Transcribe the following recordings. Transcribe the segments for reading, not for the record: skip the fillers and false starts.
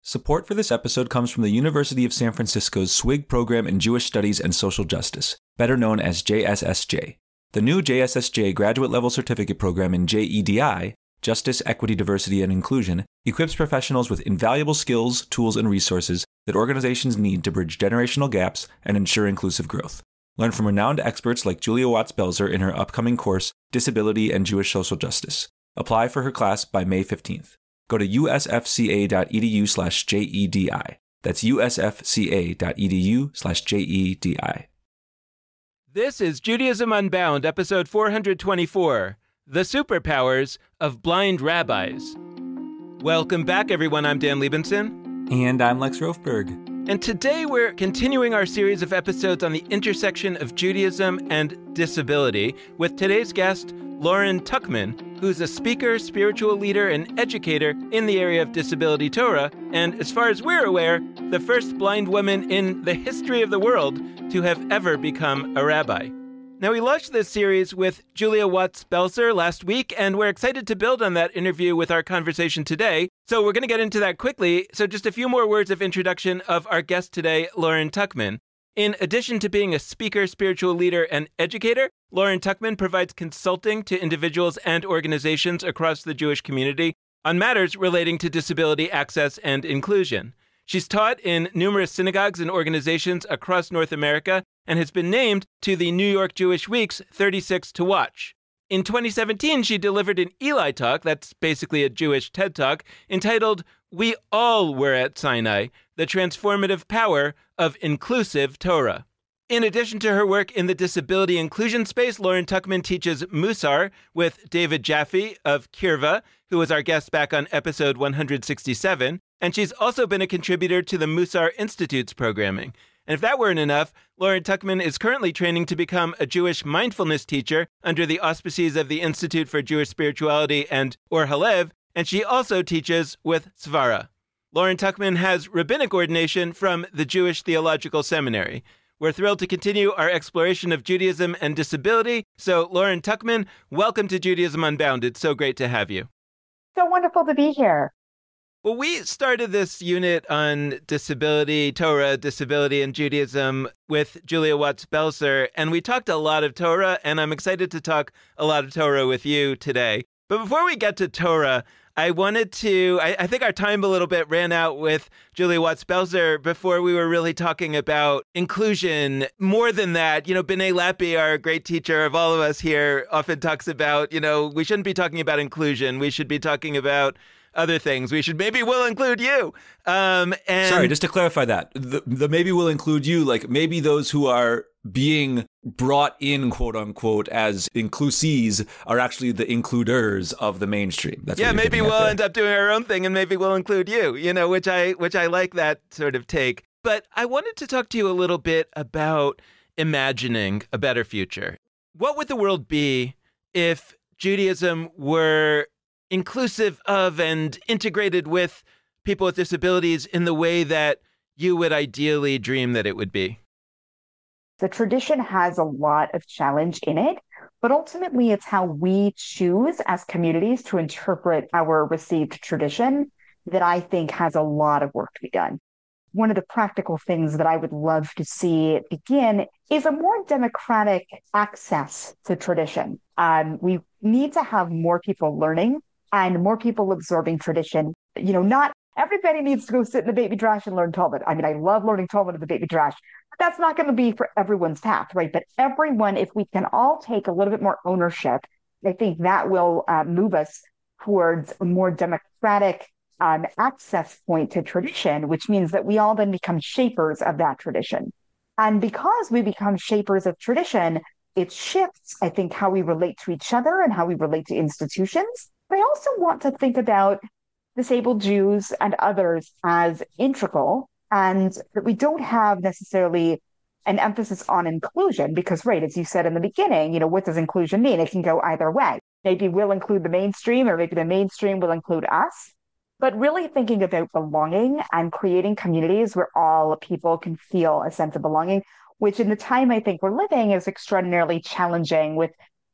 Support for this episode comes from the University of San Francisco's SWIG program in Jewish Studies and Social Justice, better known as JSSJ. The new JSSJ graduate-level certificate program in JEDI, Justice, Equity, Diversity, and Inclusion, equips professionals with invaluable skills, tools, and resources that organizations need to bridge generational gaps and ensure inclusive growth. Learn from renowned experts like Julia Watts-Belzer in her upcoming course, Disability and Jewish Social Justice. Apply for her class by May 15th. Go to usfca.edu/JEDI. That's usfca.edu/JEDI. This is Judaism Unbound, episode 424, The Superpowers of Blind Rabbis. Welcome back, everyone. I'm Dan Liebenson. And I'm Lex Rofberg. And today we're continuing our series of episodes on the intersection of Judaism and disability with today's guest, Lauren Tuchman, who's a speaker, spiritual leader, and educator in the area of disability Torah, and as far as we're aware, the first blind woman in the history of the world to have ever become a rabbi. Now, we launched this series with Julia Watts-Belzer last week, and we're excited to build on that interview with our conversation today. So we're going to get into that quickly. So just a few more words of introduction of our guest today, Lauren Tuchman. In addition to being a speaker, spiritual leader, and educator, Lauren Tuchman provides consulting to individuals and organizations across the Jewish community on matters relating to disability access and inclusion. She's taught in numerous synagogues and organizations across North America and has been named to the New York Jewish Week's 36 to Watch. In 2017, she delivered an Eli Talk, that's basically a Jewish TED Talk, entitled We All Were at Sinai, The Transformative Power of Inclusive Torah. In addition to her work in the disability inclusion space, Lauren Tuchman teaches Musar with David Jaffe of Kirva, who was our guest back on episode 167, and she's also been a contributor to the Musar Institute's programming. And if that weren't enough, Lauren Tuchman is currently training to become a Jewish mindfulness teacher under the auspices of the Institute for Jewish Spirituality and Or Halev, and she also teaches with Svara. Lauren Tuchman has rabbinic ordination from the Jewish Theological Seminary. We're thrilled to continue our exploration of Judaism and disability. So, Lauren Tuchman, welcome to Judaism Unbound. It's so great to have you. So wonderful to be here. Well, we started this unit on disability, Torah, disability, and Judaism with Julia Watts-Belzer, and we talked a lot of Torah, and I'm excited to talk a lot of Torah with you today. But before we get to Torah, I wanted to, I think our time a little bit ran out with Julia Watts-Belzer before we were really talking about inclusion. More than that, B'nai Lappi, our great teacher of all of us here, often talks about, we shouldn't be talking about inclusion. We should be talking about other things. Maybe we'll include you. Sorry, just to clarify that, the maybe we'll include you, like maybe those who are being brought in, quote unquote, as inclusees are actually the includers of the mainstream. That's maybe we'll end up doing our own thing and maybe we'll include you, which I like that sort of take. But I wanted to talk to you a little bit about imagining a better future. What would the world be if Judaism were inclusive of and integrated with people with disabilities in the way that you would ideally dream that it would be? The tradition has a lot of challenge in it, but ultimately it's how we choose as communities to interpret our received tradition that I think has a lot of work to be done. One of the practical things that I would love to see begin is a more democratic access to tradition. We need to have more people learning and more people absorbing tradition. Not everybody needs to go sit in the baby drash and learn Talmud. I mean, I love learning Talmud in the baby drash, but that's not going to be for everyone's path, right? But everyone, if we can all take a little bit more ownership, I think that will move us towards a more democratic access point to tradition, which means that we all then become shapers of that tradition. And because we become shapers of tradition, it shifts, I think, how we relate to each other and how we relate to institutions. But I also want to think about disabled Jews and others as integral, and that we don't have necessarily an emphasis on inclusion because, right, as you said in the beginning, what does inclusion mean? It can go either way. Maybe we'll include the mainstream or maybe the mainstream will include us. But really thinking about belonging and creating communities where all people can feel a sense of belonging, which in the time I think we're living is extraordinarily challenging with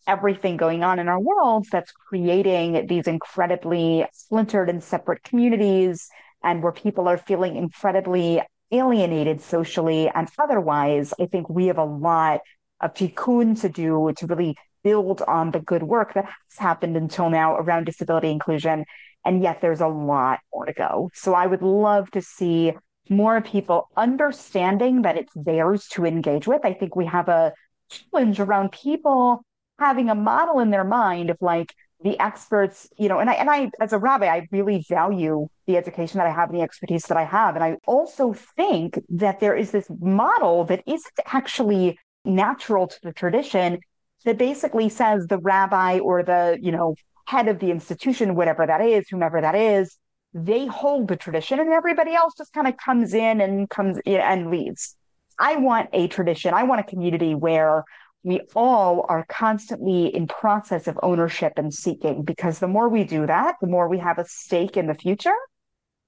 everything going on in our world that's creating these incredibly splintered and separate communities and where people are feeling incredibly alienated socially and otherwise, I think we have a lot of tikkun to do to really build on the good work that has happened until now around disability inclusion. And yet there's a lot more to go. So I would love to see more people understanding that it's theirs to engage with. I think we have a challenge around people having a model in their mind of like the experts, and I, as a rabbi, I really value the education that I have and the expertise that I have. And I also think that there is this model that isn't actually natural to the tradition that basically says the rabbi or the, head of the institution, whatever that is, whomever that is, they hold the tradition and everybody else just kind of comes in and leaves. I want a tradition. I want a community where we all are constantly in process of ownership and seeking, because the more we do that, the more we have a stake in the future.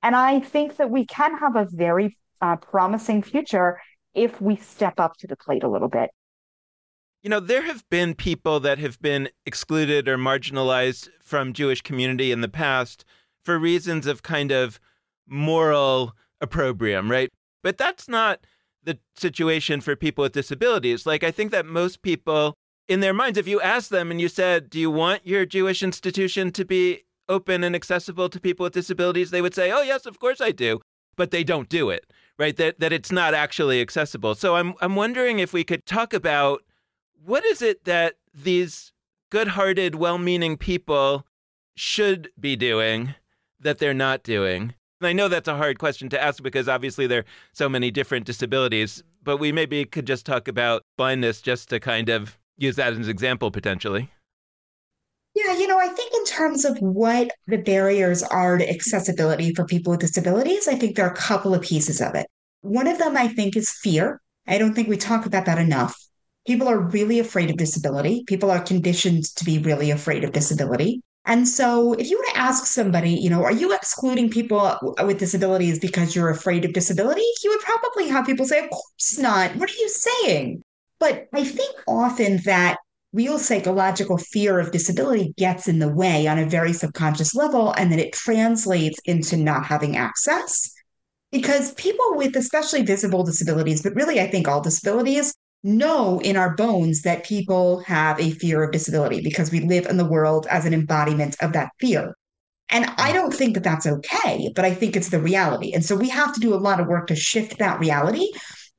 And I think that we can have a very promising future if we step up to the plate a little bit. There have been people that have been excluded or marginalized from Jewish community in the past for reasons of kind of moral opprobrium, right? But that's not the situation for people with disabilities. Like, I think that most people in their minds, if you ask them and you said, do you want your Jewish institution to be open and accessible to people with disabilities? They would say, oh, yes, of course I do. But they don't do it, right? That it's not actually accessible. So I'm wondering if we could talk about what is it that these good-hearted, well-meaning people should be doing that they're not doing? And I know that's a hard question to ask because obviously there are so many different disabilities, but we maybe could just talk about blindness just to kind of use that as an example potentially. Yeah, I think in terms of what the barriers are to accessibility for people with disabilities, I think there are a couple of pieces of it. One of them, I think, is fear. I don't think we talk about that enough. People are really afraid of disability. People are conditioned to be really afraid of disability. And so if you were to ask somebody, are you excluding people with disabilities because you're afraid of disability? You would probably have people say, of course not. What are you saying? But I think often that real psychological fear of disability gets in the way on a very subconscious level, and then it translates into not having access. Because people with especially visible disabilities, but really I think all disabilities, know in our bones that people have a fear of disability because we live in the world as an embodiment of that fear. And I don't think that that's okay, but I think it's the reality. And so we have to do a lot of work to shift that reality.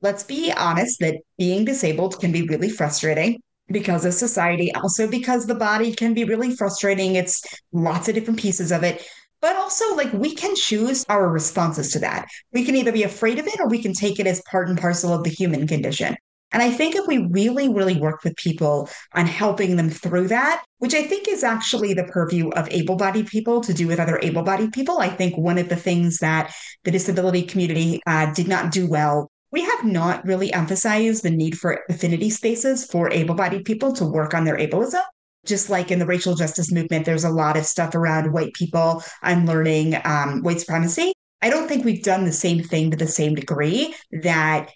Let's be honest that being disabled can be really frustrating because of society, also because the body can be really frustrating. It's lots of different pieces of it. But also, like, we can choose our responses to that. We can either be afraid of it or we can take it as part and parcel of the human condition. And I think if we really, really work with people on helping them through that, which I think is actually the purview of able-bodied people to do with other able-bodied people, I think one of the things that the disability community did not do well, we have not really emphasized the need for affinity spaces for able-bodied people to work on their ableism. Just like in the racial justice movement, there's a lot of stuff around white people unlearning white supremacy. I don't think we've done the same thing to the same degree that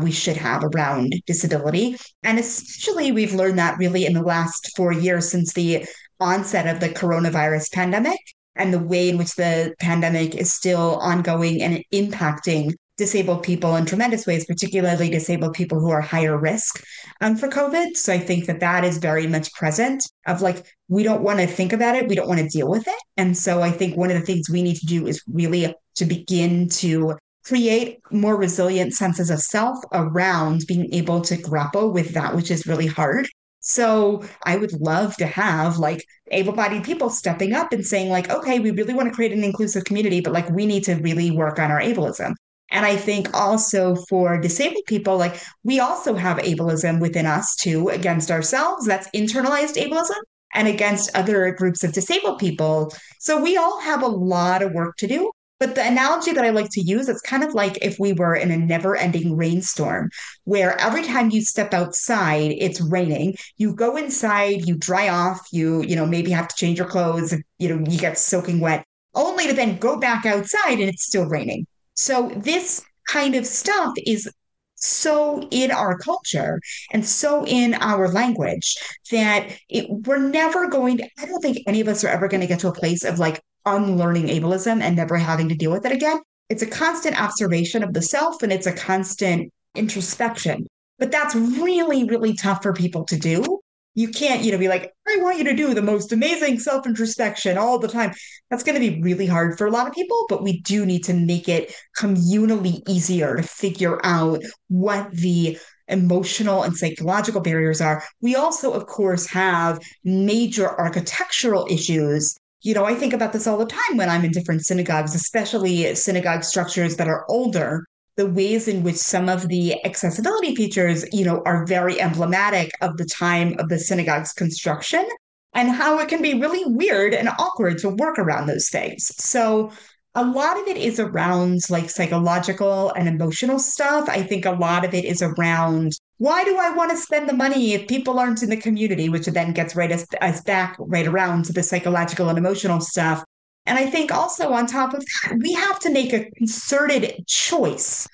we should have around disability. And especially we've learned that really in the last 4 years since the onset of the coronavirus pandemic and the way in which the pandemic is still ongoing and impacting disabled people in tremendous ways, particularly disabled people who are higher risk for COVID. So I think that that is very much present of like, we don't want to think about it. We don't want to deal with it. And so I think one of the things we need to do is really to begin to create more resilient senses of self around being able to grapple with that, which is really hard. So I would love to have like able-bodied people stepping up and saying like, okay, we really want to create an inclusive community, but like we need to really work on our ableism. And I think also for disabled people, like we also have ableism within us too, against ourselves. That's internalized ableism and against other groups of disabled people. So we all have a lot of work to do. But the analogy that I like to use, it's kind of like if we were in a never-ending rainstorm, where every time you step outside, it's raining. You go inside, you dry off, you maybe have to change your clothes, you get soaking wet, only to then go back outside and it's still raining. So this kind of stuff is so in our culture and so in our language that we're never going to, I don't think any of us are ever going to get to a place of like unlearning ableism and never having to deal with it again. It's a constant observation of the self and it's a constant introspection. But that's really, really tough for people to do. You can't, be like, I want you to do the most amazing self-introspection all the time. That's going to be really hard for a lot of people, but we do need to make it communally easier to figure out what the emotional and psychological barriers are. We also, of course, have major architectural issues. I think about this all the time when I'm in different synagogues, especially synagogue structures that are older, the ways in which some of the accessibility features, are very emblematic of the time of the synagogue's construction and how it can be really weird and awkward to work around those things. So a lot of it is around like psychological and emotional stuff. I think a lot of it is around why do I want to spend the money if people aren't in the community, which then gets us back right around to the psychological and emotional stuff. And I think also on top of that, we have to make a concerted choice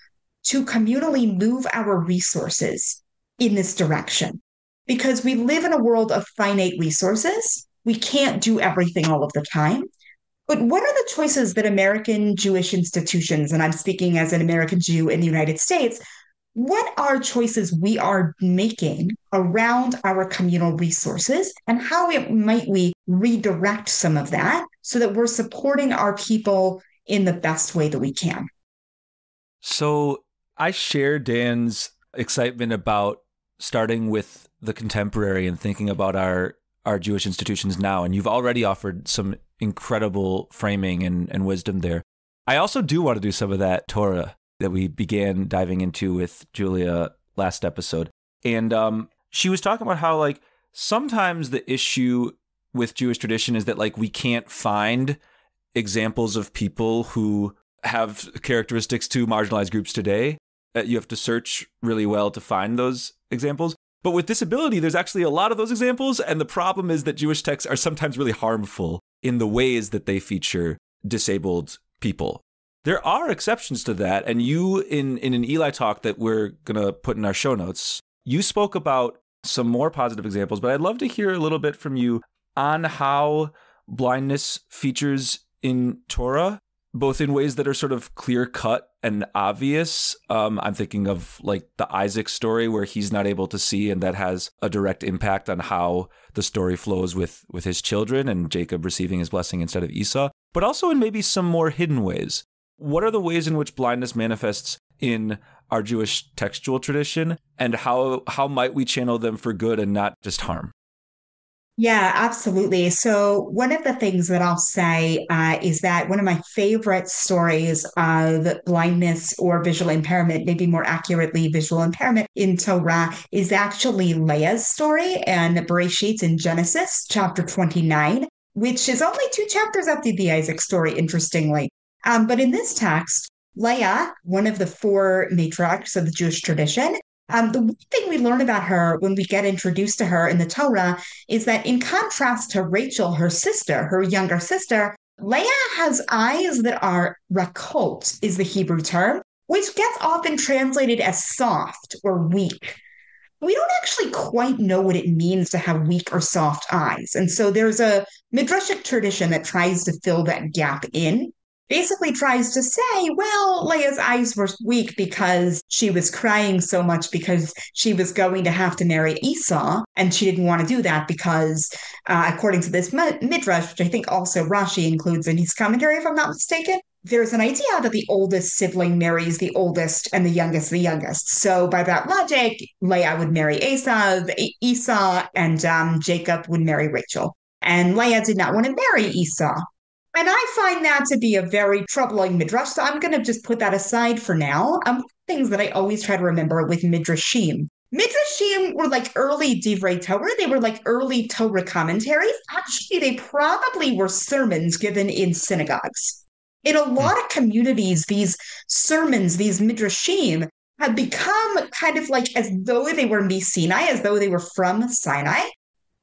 to communally move our resources in this direction. Because we live in a world of finite resources. We can't do everything all of the time. But what are the choices that American Jewish institutions, and I'm speaking as an American Jew in the United States, what are choices we are making around our communal resources and how might we redirect some of that so that we're supporting our people in the best way that we can? So I share Dan's excitement about starting with the contemporary and thinking about our Jewish institutions now. And you've already offered some incredible framing and wisdom there. I also do want to do some of that Torah that we began diving into with Julia last episode. And she was talking about how like sometimes the issue with Jewish tradition is that like we can't find examples of people who have characteristics to marginalized groups today. You have to search really well to find those examples. But with disability, there's actually a lot of those examples. And the problem is that Jewish texts are sometimes really harmful in the ways that they feature disabled people. There are exceptions to that. And you, in an Eli talk that we're going to put in our show notes, you spoke about some more positive examples. But I'd love to hear a little bit from you on how blindness features in Torah, both in ways that are sort of clear-cut and obvious. I'm thinking of like the Isaac story where he's not able to see, and that has a direct impact on how the story flows with his children and Jacob receiving his blessing instead of Esau, but also in maybe some more hidden ways. What are the ways in which blindness manifests in our Jewish textual tradition, and how might we channel them for good and not just harm? Yeah, absolutely. So one of the things that I'll say is that one of my favorite stories of blindness or visual impairment, maybe more accurately visual impairment in Torah, is actually Leah's story and Bereshit in Genesis chapter 29, which is only 2 chapters after the Isaac story, interestingly. But in this text, Leah, one of the 4 matriarchs of the Jewish tradition, the one thing we learn about her when we get introduced to her in the Torah is that in contrast to Rachel, her sister, her younger sister, Leah has eyes that are rakot, is the Hebrew term, which gets often translated as soft or weak. We don't actually quite know what it means to have weak or soft eyes. And so there's a midrashic tradition that tries to fill that gap in. Basically tries to say, well, Leah's eyes were weak because she was crying so much because she was going to have to marry Esau, and she didn't want to do that because, according to this midrash, which I think also Rashi includes in his commentary, if I'm not mistaken, there's an idea that the oldest sibling marries the oldest and the youngest. So by that logic, Leah would marry Esau, and Jacob would marry Rachel. And Leah did not want to marry Esau. And I find that to be a very troubling midrash, so I'm going to just put that aside for now. Things that I always try to remember with midrashim. Midrashim were like early divrei Torah. They were like early Torah commentaries. Actually, they probably were sermons given in synagogues. In a lot of communities, these sermons, these midrashim, have become kind of like as though they were Sinai, as though they were from Sinai.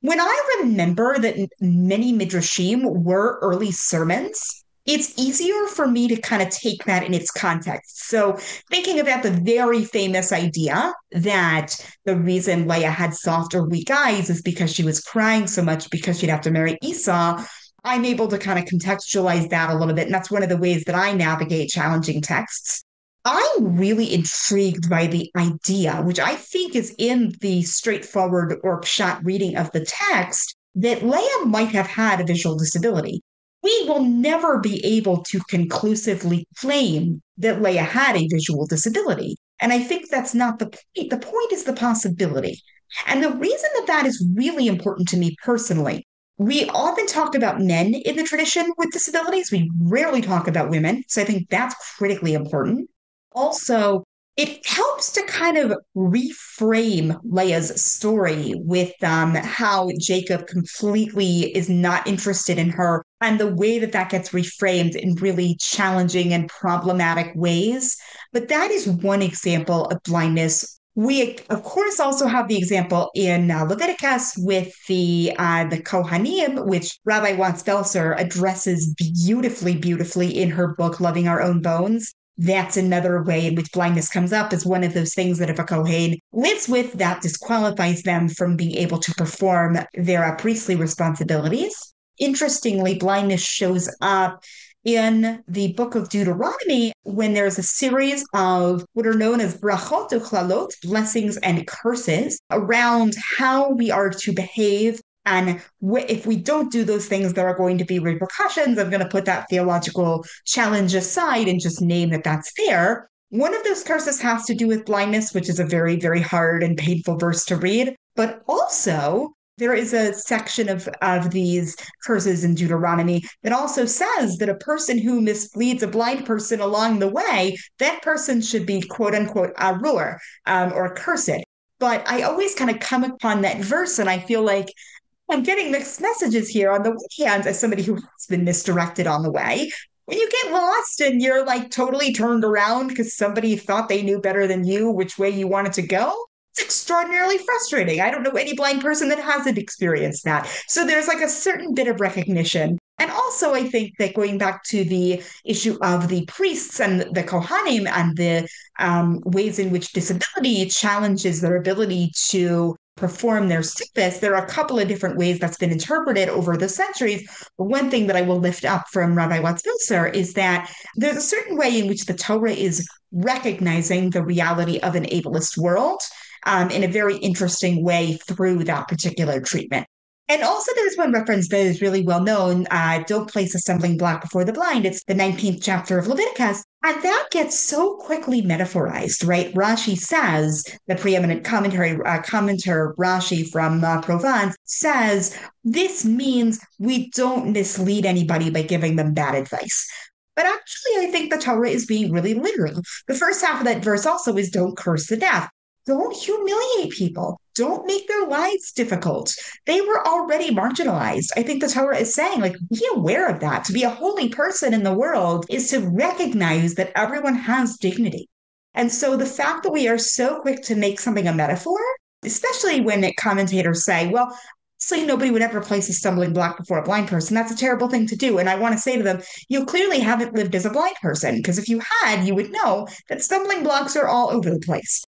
When I remember that many midrashim were early sermons, it's easier for me to kind of take that in its context. So thinking about the very famous idea that the reason Leah had soft or weak eyes is because she was crying so much because she'd have to marry Esau, I'm able to kind of contextualize that a little bit. And that's one of the ways that I navigate challenging texts. I'm really intrigued by the idea, which I think is in the straightforward or pshat reading of the text, that Leah might have had a visual disability. We will never be able to conclusively claim that Leah had a visual disability. And I think that's not the point. The point is the possibility. And the reason that that is really important to me personally, we often talk about men in the tradition with disabilities. We rarely talk about women. So I think that's critically important. Also, it helps to kind of reframe Leah's story with how Jacob completely is not interested in her and the way that that gets reframed in really challenging and problematic ways. But that is one example of blindness. We, of course, also have the example in Leviticus with the Kohanim, which Rabbi Watts Belser addresses beautifully in her book, Loving Our Own Bones. That's another way in which blindness comes up as one of those things that if a Kohen lives with, that disqualifies them from being able to perform their priestly responsibilities. Interestingly, blindness shows up in the book of Deuteronomy when there's a series of what are known as brachot uchlalot, blessings and curses, around how we are to behave. And if we don't do those things, there are going to be repercussions. I'm going to put that theological challenge aside and just name that that's there. One of those curses has to do with blindness, which is a very hard and painful verse to read. But also, there is a section of these curses in Deuteronomy that also says that a person who misleads a blind person along the way, that person should be quote unquote arur, or cursed. But I always kind of come upon that verse and I feel like I'm getting mixed messages here. On the one hand, as somebody who has been misdirected on the way, when you get lost and you're like totally turned around because somebody thought they knew better than you which way you wanted to go, it's extraordinarily frustrating. I don't know any blind person that hasn't experienced that. So there's like a certain bit of recognition. And also, I think that going back to the issue of the priests and the Kohanim and the ways in which disability challenges their ability to perform their service, there are a couple of different ways that's been interpreted over the centuries. But one thing that I will lift up from Rabbi Watts Belser is that there's a certain way in which the Torah is recognizing the reality of an ableist world in a very interesting way through that particular treatment. And also there's one reference that is really well known, don't place a stumbling block before the blind. It's the 19th chapter of Leviticus. And that gets so quickly metaphorized, right? Rashi says, the preeminent commentator Rashi from Provence says, this means we don't mislead anybody by giving them bad advice. But actually, I think the Torah is being really literal. The first half of that verse also is don't curse the deaf. Don't humiliate people. Don't make their lives difficult. They were already marginalized. I think the Torah is saying, like, be aware of that. To be a holy person in the world is to recognize that everyone has dignity. And so the fact that we are so quick to make something a metaphor, especially when commentators say, well, obviously nobody would ever place a stumbling block before a blind person. That's a terrible thing to do. And I want to say to them, you clearly haven't lived as a blind person, because if you had, you would know that stumbling blocks are all over the place.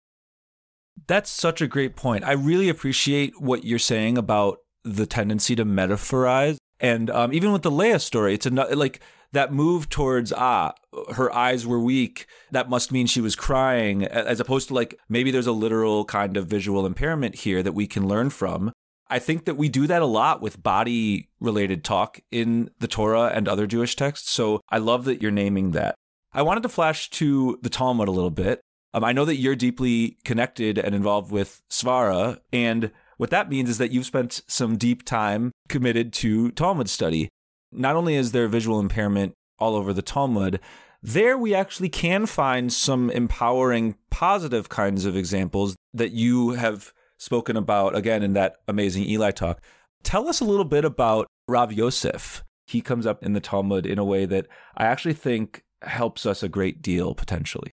That's such a great point. I really appreciate what you're saying about the tendency to metaphorize. And even with the Leah story, it's like that move towards, her eyes were weak. That must mean she was crying, as opposed to like, maybe there's a literal kind of visual impairment here that we can learn from. I think that we do that a lot with body related talk in the Torah and other Jewish texts. So I love that you're naming that. I wanted to flash to the Talmud a little bit. I know that you're deeply connected and involved with Svara, and what that means is that you've spent some deep time committed to Talmud study. Not only is there visual impairment all over the Talmud, there we actually can find some empowering, positive kinds of examples that you have spoken about, again, in that amazing Eli talk. Tell us a little bit about Rav Yosef. He comes up in the Talmud in a way that I actually think helps us a great deal, potentially.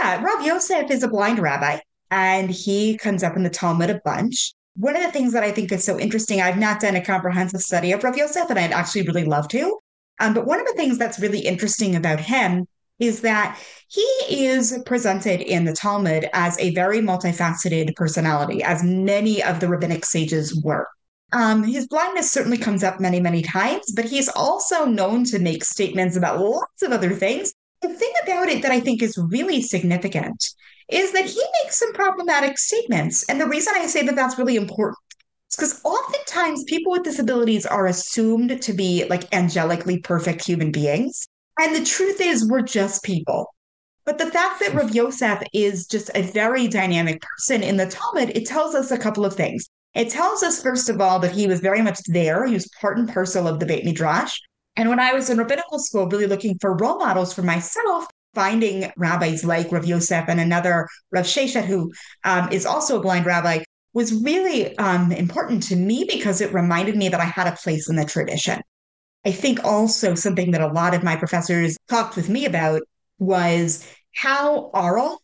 Yeah, Rav Yosef is a blind rabbi, and he comes up in the Talmud a bunch. One of the things that I think is so interesting, I've not done a comprehensive study of Rav Yosef, and I'd actually really love to. But one of the things that's really interesting about him is that he is presented in the Talmud as a very multifaceted personality, as many of the rabbinic sages were. His blindness certainly comes up many, many times, but he's also known to make statements about lots of other things. The thing about it that I think is really significant is that he makes some problematic statements. And the reason I say that that's really important is because oftentimes people with disabilities are assumed to be like angelically perfect human beings. And the truth is, we're just people. But the fact that Rav Yosef is just a very dynamic person in the Talmud, it tells us a couple of things. It tells us, first of all, that he was very much there. He was part and parcel of the Beit Midrash. And when I was in rabbinical school, really looking for role models for myself, finding rabbis like Rav Yosef and another Rav Sheshet, who is also a blind rabbi, was really important to me because it reminded me that I had a place in the tradition. I think also something that a lot of my professors talked with me about was how oral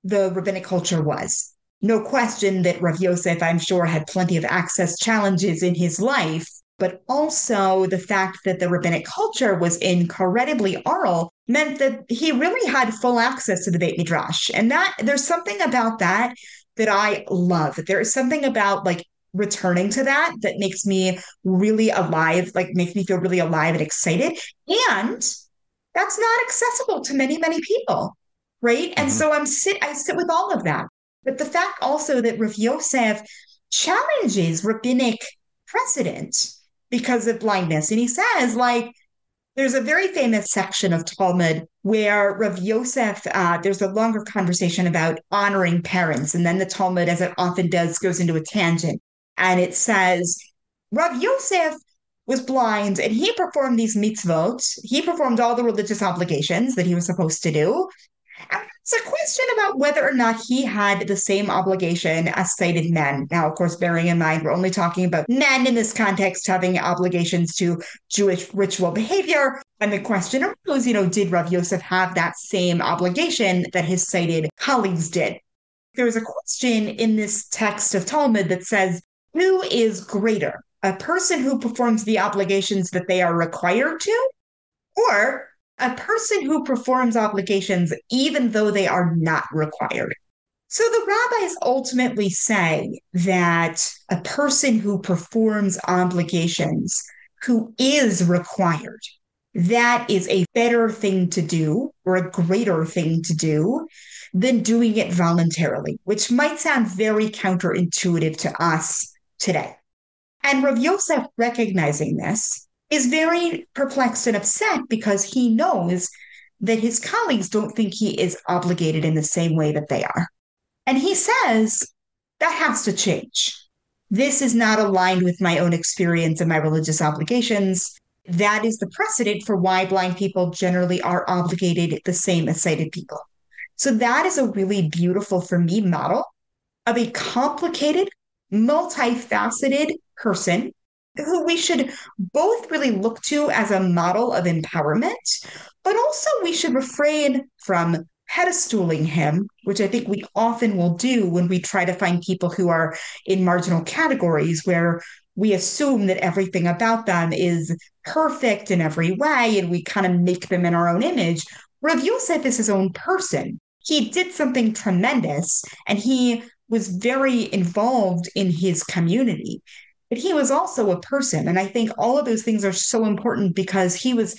the rabbinic culture was. No question that Rav Yosef, I'm sure, had plenty of access challenges in his life, but also the fact that the rabbinic culture was incredibly oral meant that he really had full access to the Beit Midrash. And that there's something about that that I love. There is something about like returning to that that makes me really alive, like makes me feel really alive and excited. And that's not accessible to many, many people, right? And Mm-hmm. so I sit with all of that. But the fact also that Rav Yosef challenges rabbinic precedent because of blindness. And he says, like, there's a very famous section of Talmud where Rav Yosef, there's a longer conversation about honoring parents. And then the Talmud, as it often does, goes into a tangent. And it says, Rav Yosef was blind and he performed these mitzvot. He performed all the religious obligations that he was supposed to do. And it's a question about whether or not he had the same obligation as sighted men. Now, of course, bearing in mind, we're only talking about men in this context having obligations to Jewish ritual behavior. And the question arose, did Rav Yosef have that same obligation that his sighted colleagues did? There's a question in this text of Talmud that says, who is greater? A person who performs the obligations that they are required to, or a person who performs obligations even though they are not required? So the rabbis ultimately say that a person who performs obligations, who is required, that is a better thing to do or a greater thing to do than doing it voluntarily, which might sound very counterintuitive to us today. And Rav Yosef, recognizing this, is very perplexed and upset because he knows that his colleagues don't think he is obligated in the same way that they are. And he says, that has to change. This is not aligned with my own experience and my religious obligations. That is the precedent for why blind people generally are obligated the same as sighted people. So that is a really beautiful, for me, model of a complicated, multifaceted person who we should both really look to as a model of empowerment, but also we should refrain from pedestaling him, which I think we often will do when we try to find people who are in marginal categories where we assume that everything about them is perfect in every way and we kind of make them in our own image. Rav Yosef is his own person. He did something tremendous and he was very involved in his community. But he was also a person. And I think all of those things are so important because he was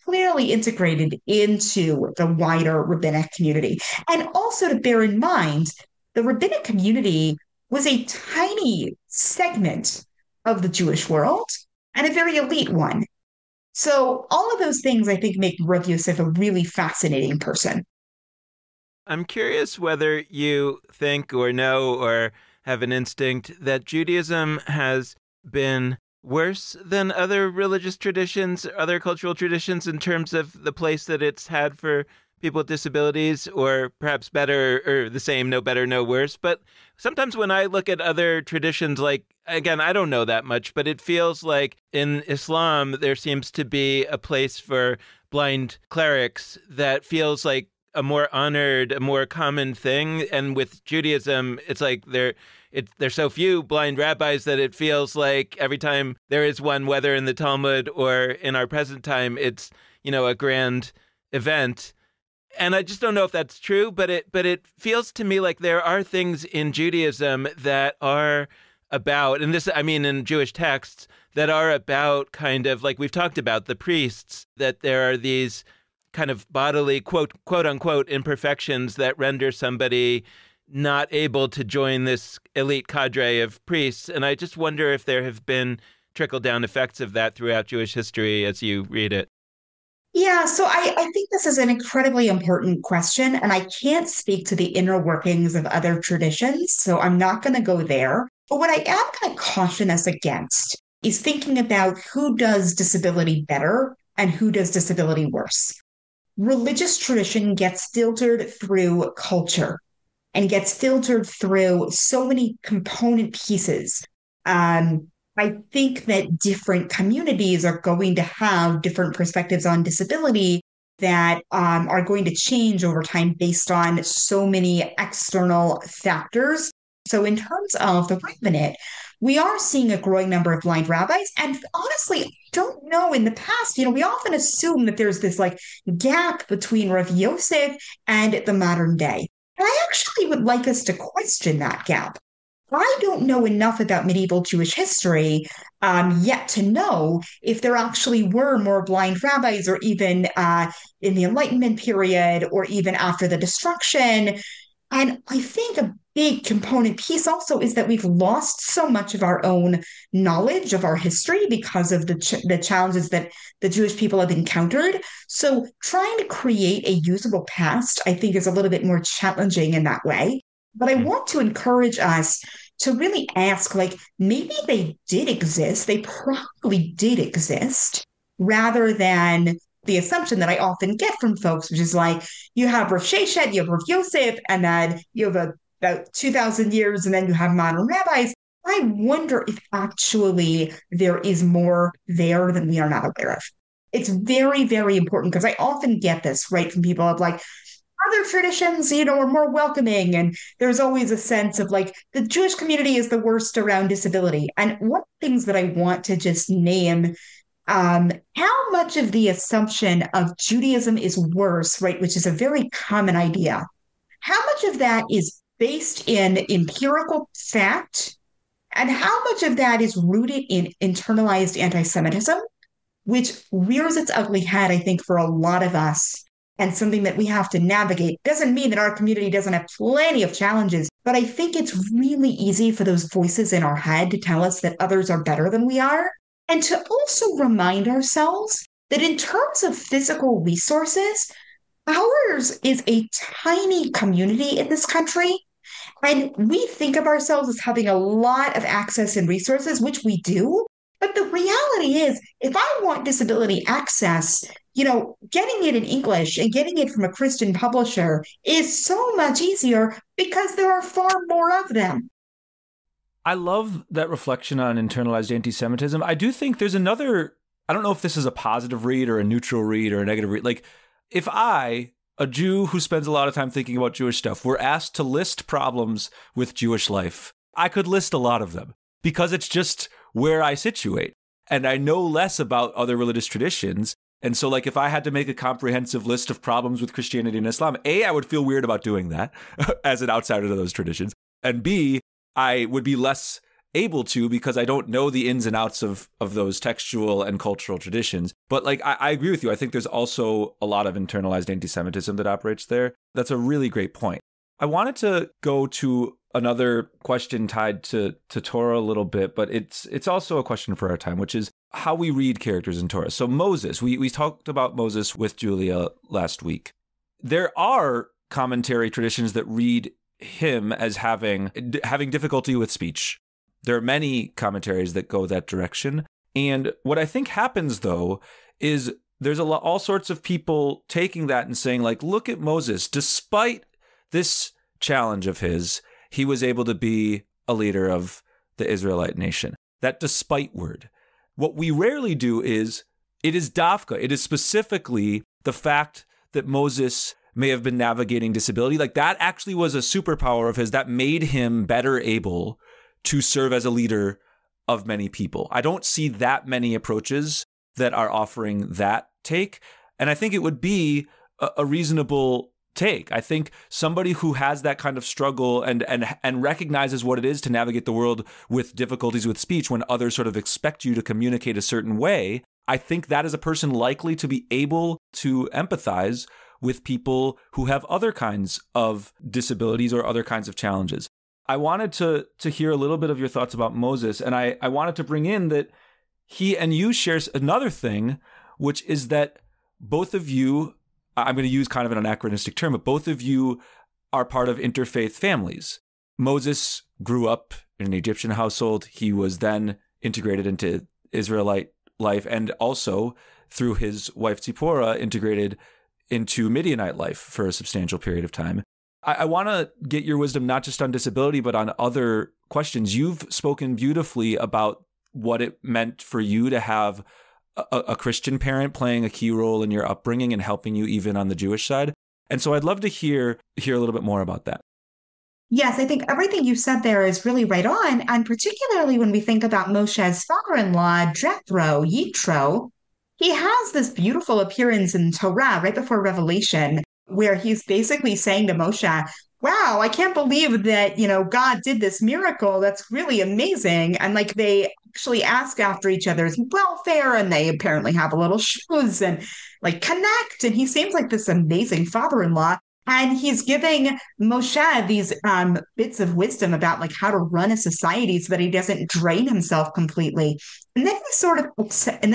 clearly integrated into the wider rabbinic community. And also to bear in mind, the rabbinic community was a tiny segment of the Jewish world and a very elite one. So all of those things, I think, make Rav Yosef a really fascinating person. I'm curious whether you think or know or have an instinct that Judaism has been worse than other religious traditions, other cultural traditions in terms of the place that it's had for people with disabilities, or perhaps better or the same, no better, no worse. But sometimes when I look at other traditions, like, again, I don't know that much, but it feels like in Islam, there seems to be a place for blind clerics that feels like a more honored, a more common thing. And with Judaism, it's like there's so few blind rabbis that it feels like every time there is one, whether in the Talmud or in our present time, it's, a grand event. And I just don't know if that's true, but it feels to me like there are things in Judaism that are about, and this, I mean, in Jewish texts that are about kind of like we've talked about the priests, that there are these kind of bodily quote unquote imperfections that render somebody not able to join this elite cadre of priests. And I just wonder if there have been trickle down effects of that throughout Jewish history as you read it. Yeah, so I think this is an incredibly important question, and I can't speak to the inner workings of other traditions, so I'm not going to go there. But what I am going to caution us against is thinking about who does disability better and who does disability worse. Religious tradition gets filtered through culture and gets filtered through so many component pieces. I think that different communities are going to have different perspectives on disability that are going to change over time based on so many external factors. So, in terms of the rabbinate, we are seeing a growing number of blind rabbis. And honestly, I don't know in the past, we often assume that there's this like gap between Rav Yosef and the modern day. And I actually would like us to question that gap. I don't know enough about medieval Jewish history yet to know if there actually were more blind rabbis, or even in the Enlightenment period, or even after the destruction. And I think a big component piece also is that we've lost so much of our own knowledge of our history because of the challenges that the Jewish people have encountered. So trying to create a usable past, I think, is a little bit more challenging in that way. But I want to encourage us to really ask, like, maybe they did exist, they probably did exist, rather than the assumption that I often get from folks, which is like, you have Rav Sheshet, you have Rav Yosef, and then you have about 2,000 years, and then you have modern rabbis. I wonder if actually there is more there than we are not aware of. It's very, very important, because I often get this, right, from people of like, other traditions, are more welcoming. And there's always a sense of like the Jewish community is the worst around disability. And one of the things that I want to just name, how much of the assumption of Judaism is worse, right, which is a very common idea, how much of that is based in empirical fact, and how much of that is rooted in internalized anti-Semitism, which rears its ugly head, I think, for a lot of us, and something that we have to navigate. Doesn't mean that our community doesn't have plenty of challenges, but I think it's really easy for those voices in our head to tell us that others are better than we are. And to also remind ourselves that in terms of physical resources, ours is a tiny community in this country. And we think of ourselves as having a lot of access and resources, which we do. But the reality is, if I want disability access, getting it in English and getting it from a Christian publisher is so much easier because there are far more of them. I love that reflection on internalized anti-Semitism. I do think there's another, I don't know if this is a positive read or a neutral read or a negative read. Like, if I, a Jew who spends a lot of time thinking about Jewish stuff, were asked to list problems with Jewish life, I could list a lot of them because it's just where I situate. And I know less about other religious traditions. And so, like, if I had to make a comprehensive list of problems with Christianity and Islam, A, I would feel weird about doing that as an outsider to those traditions. And B, I would be less able to because I don't know the ins and outs of those textual and cultural traditions. But like, I agree with you. I think there's also a lot of internalized anti-Semitism that operates there. That's a really great point. I wanted to go to another question tied to Torah a little bit, but it's also a question for our time, which is how we read characters in Torah. So Moses, we talked about Moses with Julia last week. There are commentary traditions that read him as having difficulty with speech. There are many commentaries that go that direction. And what I think happens, though, is there's all sorts of people taking that and saying, like, look at Moses. Despite this challenge of his, he was able to be a leader of the Israelite nation. That despite word. What we rarely do is, it is dafka. It is specifically the fact that Moses may have been navigating disability. Like, that actually was a superpower of his that made him better able to serve as a leader of many people. I don't see that many approaches that are offering that take. And I think it would be a reasonable take. I think somebody who has that kind of struggle and recognizes what it is to navigate the world with difficulties with speech when others sort of expect you to communicate a certain way, I think that is a person likely to be able to empathize with people who have other kinds of disabilities or other kinds of challenges. I wanted to hear a little bit of your thoughts about Moses, and I wanted to bring in that he and you share another thing, which is that both of you, I'm going to use kind of an anachronistic term, but both of you are part of interfaith families. Moses grew up in an Egyptian household. He was then integrated into Israelite life, and also through his wife Tzipporah integrated into Midianite life for a substantial period of time. I want to get your wisdom not just on disability, but on other questions. You've spoken beautifully about what it meant for you to have a Christian parent playing a key role in your upbringing and helping you even on the Jewish side. And so I'd love to hear a little bit more about that. Yes, I think everything you said there is really right on. And particularly when we think about Moshe's father-in-law, Yitro, he has this beautiful appearance in Torah right before Revelation, where he's basically saying to Moshe, wow, I can't believe that, God did this miracle. That's really amazing. And like they actually ask after each other's welfare, and they apparently have a little schmooze and like connect. And he seems like this amazing father-in-law. And he's giving Moshe these bits of wisdom about like how to run a society so that he doesn't drain himself completely. And then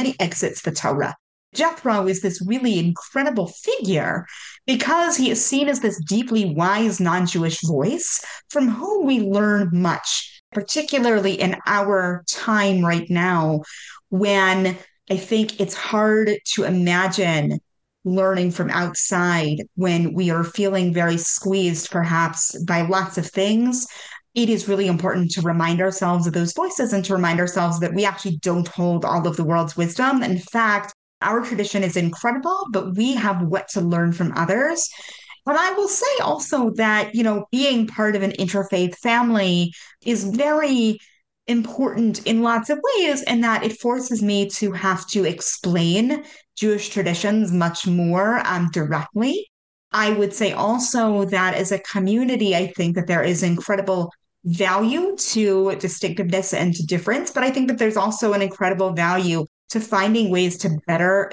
he exits the Torah. Jethro is this really incredible figure because he is seen as this deeply wise non-Jewish voice from whom we learn much, particularly in our time right now, when I think it's hard to imagine learning from outside when we are feeling very squeezed, perhaps by lots of things. It is really important to remind ourselves of those voices and to remind ourselves that we actually don't hold all of the world's wisdom. In fact, our tradition is incredible, but we have what to learn from others. But I will say also that, being part of an interfaith family is very important in lots of ways, and that it forces me to have to explain Jewish traditions much more directly. I would say also that as a community, I think that there is incredible value to distinctiveness and to difference, but I think that there's also an incredible value to finding ways to better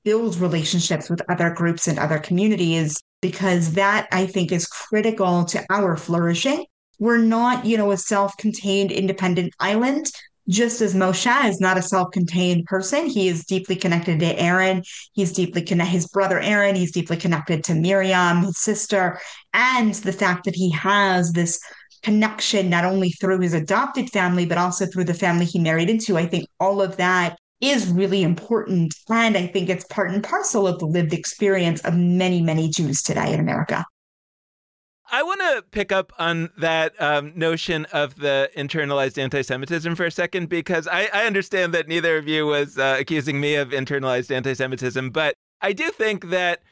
build relationships with other groups and other communities, because that I think is critical to our flourishing. We're not, a self-contained independent island, just as Moshe is not a self-contained person. He is deeply connected to Aaron. He's deeply connected, his brother Aaron. He's deeply connected to Miriam, his sister, and the fact that he has this connection not only through his adopted family, but also through the family he married into. I think all of that is really important. And I think it's part and parcel of the lived experience of many, many Jews today in America. I want to pick up on that notion of the internalized anti-Semitism for a second, because I understand that neither of you was accusing me of internalized anti-Semitism, but I do think that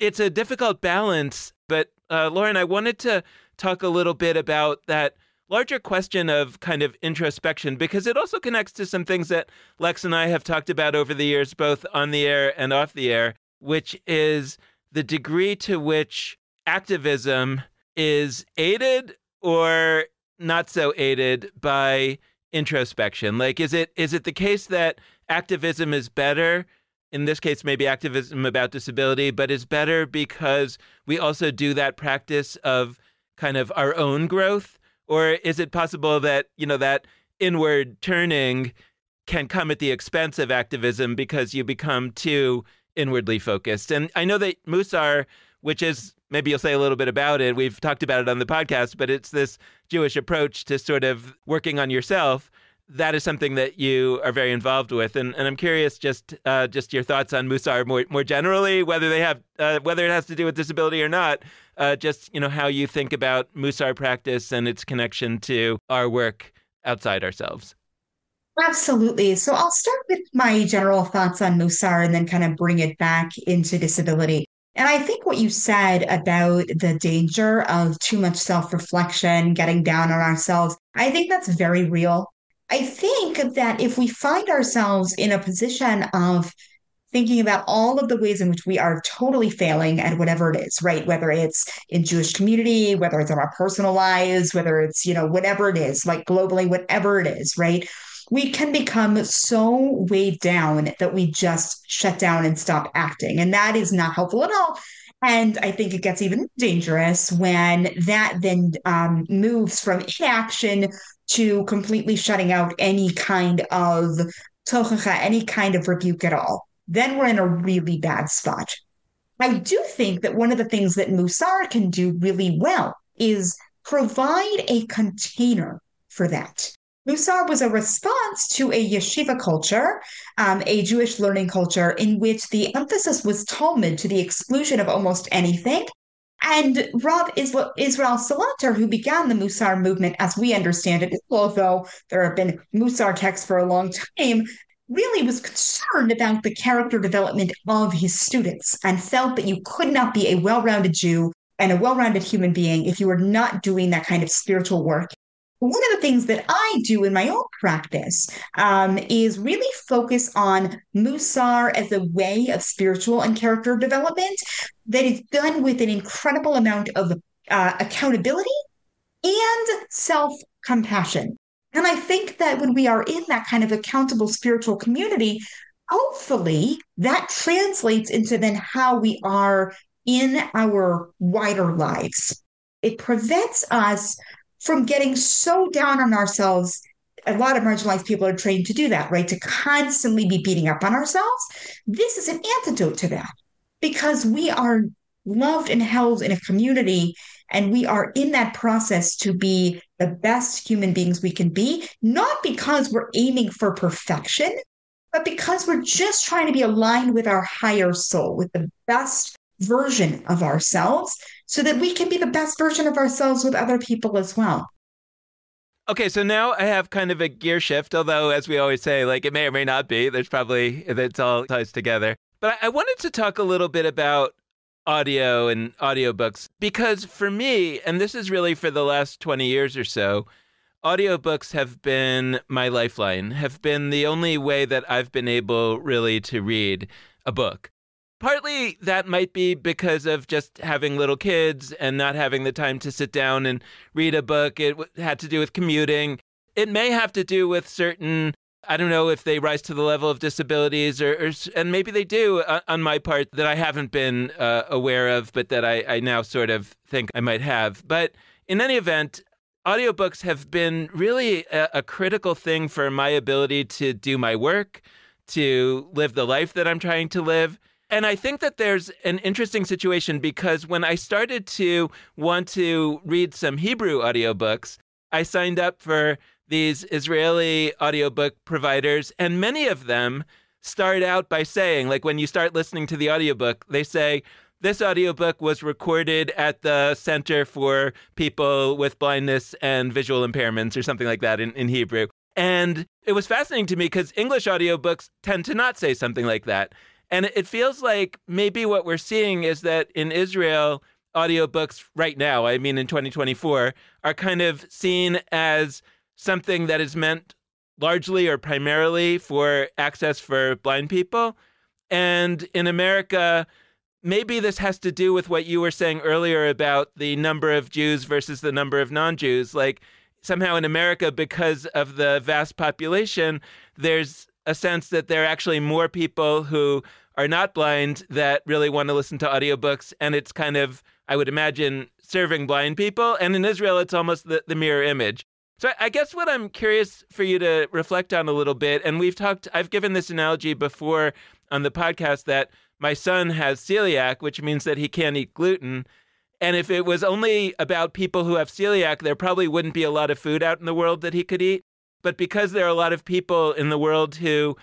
it's a difficult balance. But Lauren, I wanted to talk a little bit about that larger question of kind of introspection, because it also connects to some things that Lex and I have talked about over the years, both on the air and off the air, which is the degree to which activism is aided or not so aided by introspection. Like, is it the case that activism is better, in this case, maybe activism about disability, but is better because we also do that practice of kind of our own growth? Or is it possible that, that inward turning can come at the expense of activism because you become too inwardly focused? And I know that Musar, which is, maybe you'll say a little bit about it, we've talked about it on the podcast, but it's this Jewish approach to sort of working on yourself. That is something that you are very involved with. And I'm curious just your thoughts on Musar more generally, whether it has to do with disability or not, how you think about Musar practice and its connection to our work outside ourselves. Absolutely. So I'll start with my general thoughts on Musar and then kind of bring it back into disability. And I think what you said about the danger of too much self-reflection, getting down on ourselves, I think that's very real. I think that if we find ourselves in a position of thinking about all of the ways in which we are totally failing at whatever it is, right? Whether it's in Jewish community, whether it's in our personal lives, whether it's, whatever it is, like globally, whatever it is, right? We can become so weighed down that we just shut down and stop acting. And that is not helpful at all. And I think it gets even dangerous when that then moves from inaction to completely shutting out any kind of tochacha, any kind of rebuke at all. Then we're in a really bad spot. I do think that one of the things that Musar can do really well is provide a container for that. Musar was a response to a yeshiva culture, a Jewish learning culture in which the emphasis was Talmud to the exclusion of almost anything. And Rav Israel Salanter, who began the Musar movement as we understand it, although there have been Musar texts for a long time, really was concerned about the character development of his students and felt that you could not be a well-rounded Jew and a well-rounded human being if you were not doing that kind of spiritual work. One of the things that I do in my own practice is really focus on Musar as a way of spiritual and character development that is done with an incredible amount of accountability and self-compassion. And I think that when we are in that kind of accountable spiritual community, hopefully that translates into then how we are in our wider lives. It prevents us from getting so down on ourselves. A lot of marginalized people are trained to do that, right? To constantly be beating up on ourselves. This is an antidote to that because we are loved and held in a community and we are in that process to be the best human beings we can be, not because we're aiming for perfection, but because we're just trying to be aligned with our higher soul, with the best version of ourselves, so that we can be the best version of ourselves with other people as well. Okay, so now I have kind of a gear shift, although as we always say, like it may or may not be, it's all ties together. But I wanted to talk a little bit about audio and audiobooks, because for me, and this is really for the last 20 years or so, audiobooks have been my lifeline, have been the only way that I've been able really to read a book. Partly that might be because of just having little kids and not having the time to sit down and read a book. It had to do with commuting. It may have to do with certain, I don't know if they rise to the level of disabilities and maybe they do on my part that I haven't been aware of, but that I now sort of think I might have. But in any event, audiobooks have been really a critical thing for my ability to do my work, to live the life that I'm trying to live. And I think that there's an interesting situation because when I started to want to read some Hebrew audiobooks, I signed up for these Israeli audiobook providers, and many of them start out by saying, like when you start listening to the audiobook, they say, this audiobook was recorded at the Center for People with Blindness and Visual Impairments or something like that in Hebrew. And it was fascinating to me because English audiobooks tend to not say something like that. And it feels like maybe what we're seeing is that in Israel, audiobooks right now, I mean in 2024, are kind of seen as something that is meant largely or primarily for access for blind people. And in America, maybe this has to do with what you were saying earlier about the number of Jews versus the number of non-Jews. Like somehow in America, because of the vast population, there's a sense that there are actually more people who are not blind that really want to listen to audiobooks. And it's kind of, I would imagine, serving blind people. And in Israel, it's almost the mirror image. So I guess what I'm curious for you to reflect on a little bit, and I've given this analogy before on the podcast that my son has celiac, which means that he can't eat gluten. And if it was only about people who have celiac, there probably wouldn't be a lot of food out in the world that he could eat. But because there are a lot of people in the world who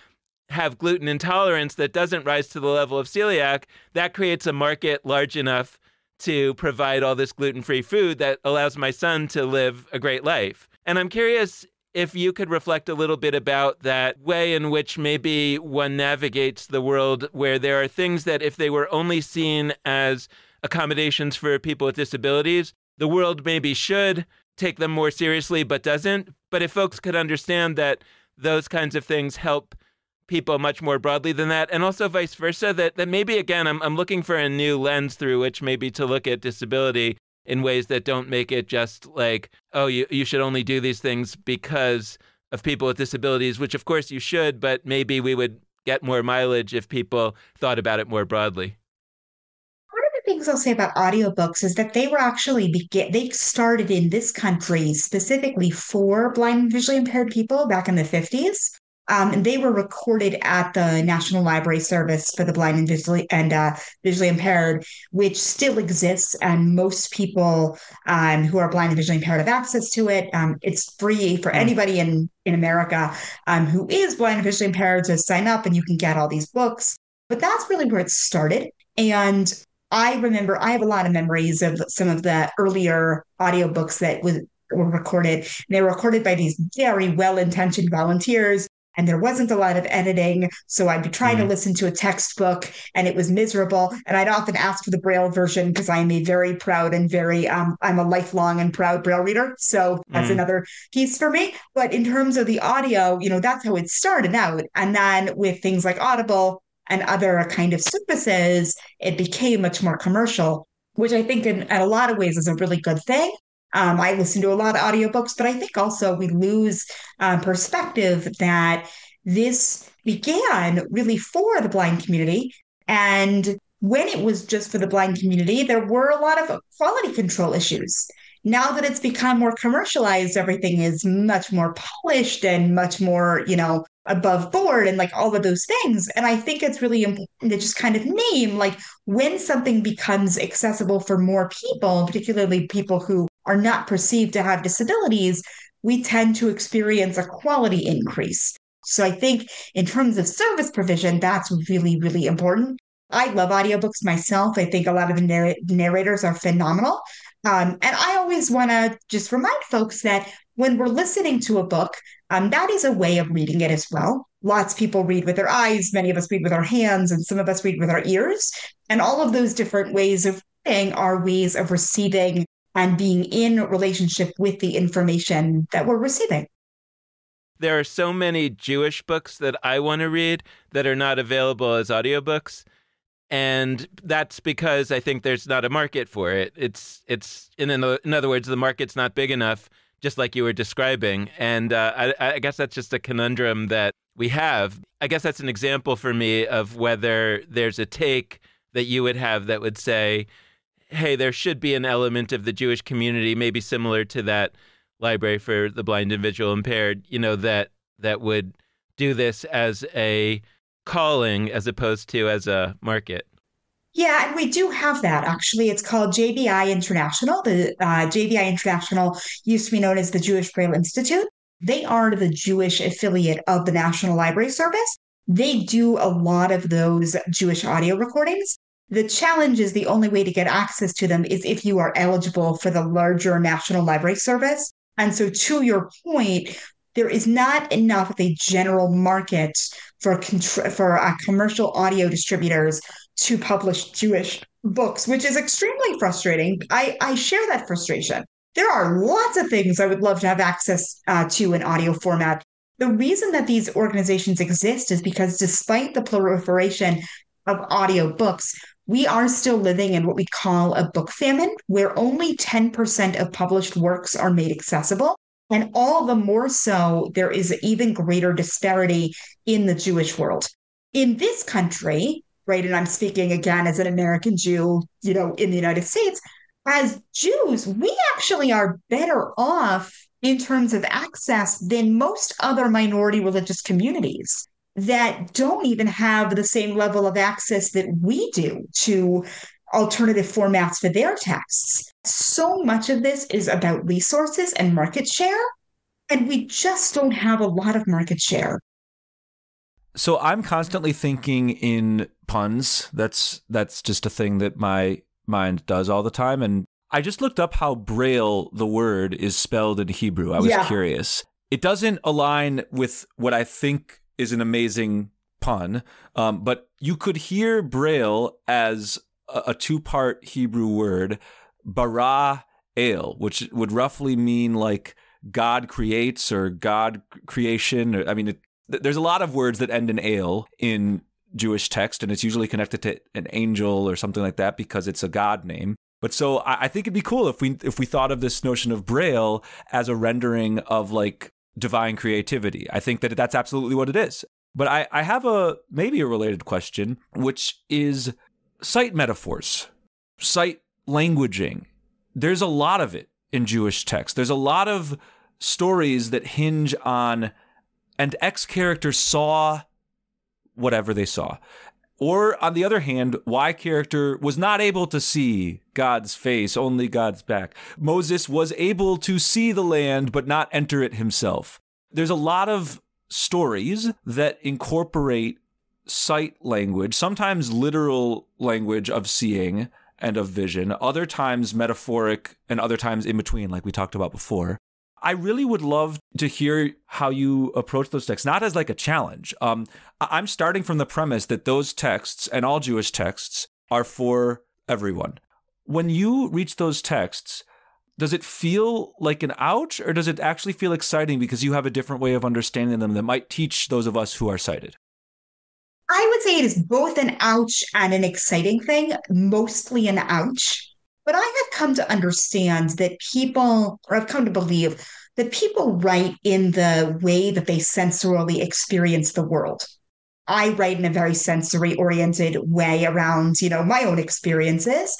have gluten intolerance that doesn't rise to the level of celiac, that creates a market large enough to provide all this gluten-free food that allows my son to live a great life. And I'm curious if you could reflect a little bit about that way in which maybe one navigates the world where there are things that if they were only seen as accommodations for people with disabilities, the world maybe should take them more seriously but doesn't. But if folks could understand that those kinds of things help people much more broadly than that, and also vice versa, that maybe, again, I'm looking for a new lens through which maybe to look at disability in ways that don't make it just like, oh, you should only do these things because of people with disabilities, which of course you should, but maybe we would get more mileage if people thought about it more broadly. One of the things I'll say about audiobooks is that they were actually they started in this country specifically for blind and visually impaired people back in the 50s. And they were recorded at the National Library Service for the blind and visually impaired, which still exists, and most people who are blind and visually impaired have access to it. It's free for anybody in America who is blind and visually impaired to sign up, and you can get all these books. But that's really where it started. And I remember I have a lot of memories of some of the earlier audiobooks that were recorded. And they were recorded by these very well-intentioned volunteers, and there wasn't a lot of editing. So I'd be trying to listen to a textbook and it was miserable. And I'd often ask for the Braille version because I'm a very proud and I'm a lifelong and proud Braille reader. So that's another piece for me. But in terms of the audio, that's how it started out. And then with things like Audible and other kind of services, it became much more commercial, which I think in a lot of ways is a really good thing. I listen to a lot of audiobooks, but I think also we lose perspective that this began really for the blind community. And when it was just for the blind community, there were a lot of quality control issues. Now that it's become more commercialized, everything is much more polished and much more, above board and like all of those things. And I think it's really important to just kind of name like when something becomes accessible for more people, particularly people who are not perceived to have disabilities, we tend to experience a quality increase. So I think in terms of service provision, that's really, really important. I love audiobooks myself. I think a lot of the narrators are phenomenal. And I always want to just remind folks that when we're listening to a book, that is a way of reading it as well. Lots of people read with their eyes, many of us read with our hands, and some of us read with our ears. And all of those different ways of reading are ways of receiving and being in relationship with the information that we're receiving. There are so many Jewish books that I want to read that are not available as audiobooks. And that's because I think there's not a market for it. It's in other words, the market's not big enough, just like you were describing. And I guess that's just a conundrum that we have. I guess that's an example for me of whether there's a take that you would have that would say, hey, there should be an element of the Jewish community, maybe similar to that library for the blind and visual impaired, that would do this as a calling as opposed to as a market. Yeah, and we do have that, actually. It's called JBI International. The JBI International used to be known as the Jewish Braille Institute. They are the Jewish affiliate of the National Library Service. They do a lot of those Jewish audio recordings. The challenge is the only way to get access to them is if you are eligible for the larger National Library Service. And so to your point, there is not enough of a general market for commercial audio distributors to publish Jewish books, which is extremely frustrating. I share that frustration. There are lots of things I would love to have access to in audio format. The reason that these organizations exist is because despite the proliferation of audio books, we are still living in what we call a book famine, where only 10% of published works are made accessible. And all the more so, there is even greater disparity in the Jewish world. In this country, right, and I'm speaking again as an American Jew, in the United States, as Jews, we actually are better off in terms of access than most other minority religious communities that don't even have the same level of access that we do to alternative formats for their texts. So much of this is about resources and market share, and we just don't have a lot of market share. So I'm constantly thinking in puns. That's just a thing that my mind does all the time. And I just looked up how Braille, the word, is spelled in Hebrew. I was curious. It doesn't align with what I think is an amazing pun, but you could hear Braille as a two-part Hebrew word, bara el, which would roughly mean like God creates or God creation. there's a lot of words that end in ale in Jewish text, and it's usually connected to an angel or something like that because it's a God name. But so I think it'd be cool if we thought of this notion of Braille as a rendering of like divine creativity. I think that that's absolutely what it is. But I have maybe a related question, which is sight metaphors, sight languaging. There's a lot of it in Jewish text. There's a lot of stories that hinge on and X character saw whatever they saw. Or on the other hand, Y character was not able to see God's face, only God's back. Moses was able to see the land, but not enter it himself. There's a lot of stories that incorporate sight language, sometimes literal language of seeing and of vision, other times metaphoric, and other times in between, like we talked about before. I really would love to hear how you approach those texts, not as like a challenge. I'm starting from the premise that those texts and all Jewish texts are for everyone. When you reach those texts, does it feel like an ouch, or does it actually feel exciting because you have a different way of understanding them that might teach those of us who are sighted? I would say it is both an ouch and an exciting thing, mostly an ouch. But I have come to understand that people, or I've come to believe that people write in the way that they sensorily experience the world. I write in a very sensory oriented way around, my own experiences.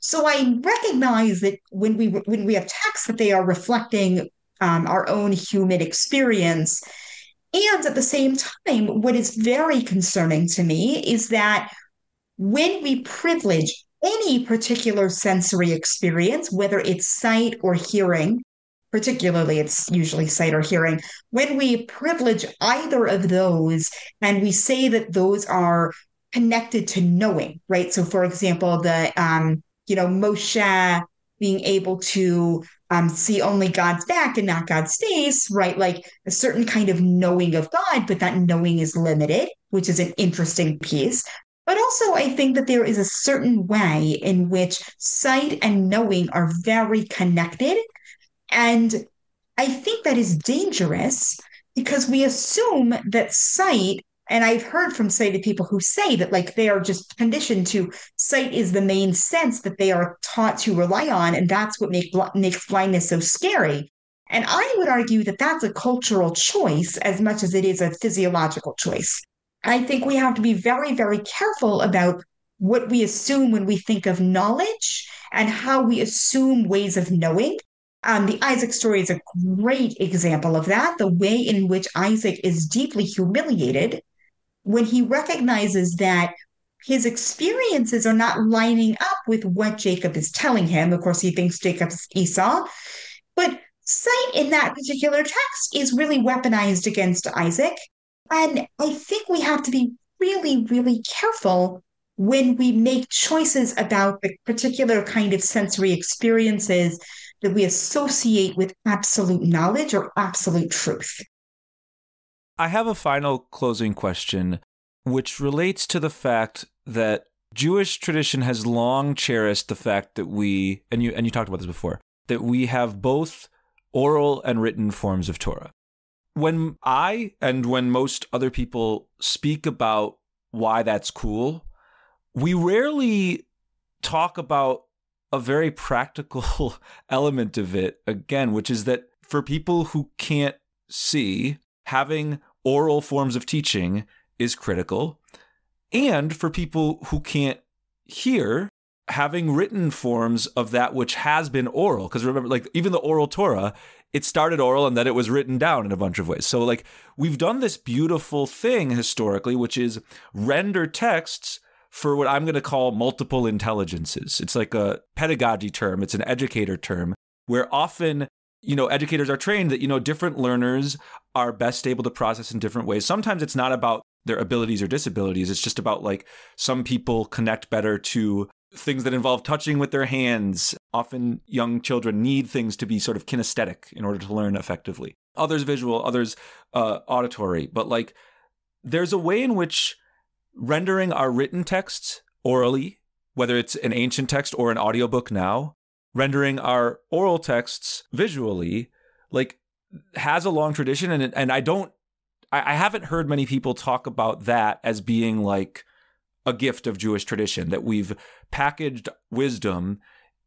So I recognize that when we have texts that they are reflecting our own human experience. And at the same time, what is very concerning to me is that when we privilege any particular sensory experience, whether it's sight or hearing, particularly it's usually sight or hearing, when we privilege either of those and we say that those are connected to knowing, right? So for example, Moshe being able to see only God's back and not God's face, right? Like a certain kind of knowing of God, but that knowing is limited, which is an interesting piece. But also, I think that there is a certain way in which sight and knowing are very connected. And I think that is dangerous because we assume that sight, and I've heard from sighted people who say that like they are just conditioned to sight is the main sense that they are taught to rely on, and that's what makes blindness so scary. And I would argue that that's a cultural choice as much as it is a physiological choice. I think we have to be very, very careful about what we assume when we think of knowledge and how we assume ways of knowing. The Isaac story is a great example of that, the way in which Isaac is deeply humiliated when he recognizes that his experiences are not lining up with what Jacob is telling him. Of course, he thinks Jacob's Esau, but sight in that particular text is really weaponized against Isaac. And I think we have to be really, really careful when we make choices about the particular kind of sensory experiences that we associate with absolute knowledge or absolute truth. I have a final closing question, which relates to the fact that Jewish tradition has long cherished the fact that we, and you talked about this before, that we have both oral and written forms of Torah. When I and when most other people speak about why that's cool, we rarely talk about a very practical element of it, again, which is that for people who can't see, having oral forms of teaching is critical. And for people who can't hear, having written forms of that which has been oral. Because remember, like even the oral Torah, it started oral and then it was written down in a bunch of ways. So like we've done this beautiful thing historically, which is render texts for what I'm going to call multiple intelligences. It's like a pedagogy term. It's an educator term where often, educators are trained that, different learners are best able to process in different ways. Sometimes it's not about their abilities or disabilities. It's just about like some people connect better to things that involve touching with their hands. Often young children need things to be sort of kinesthetic in order to learn effectively. Others visual, others auditory. But like there's a way in which rendering our written texts orally, whether it's an ancient text or an audiobook now, rendering our oral texts visually, like has a long tradition. And I don't I haven't heard many people talk about that as being like a gift of Jewish tradition, that we've packaged wisdom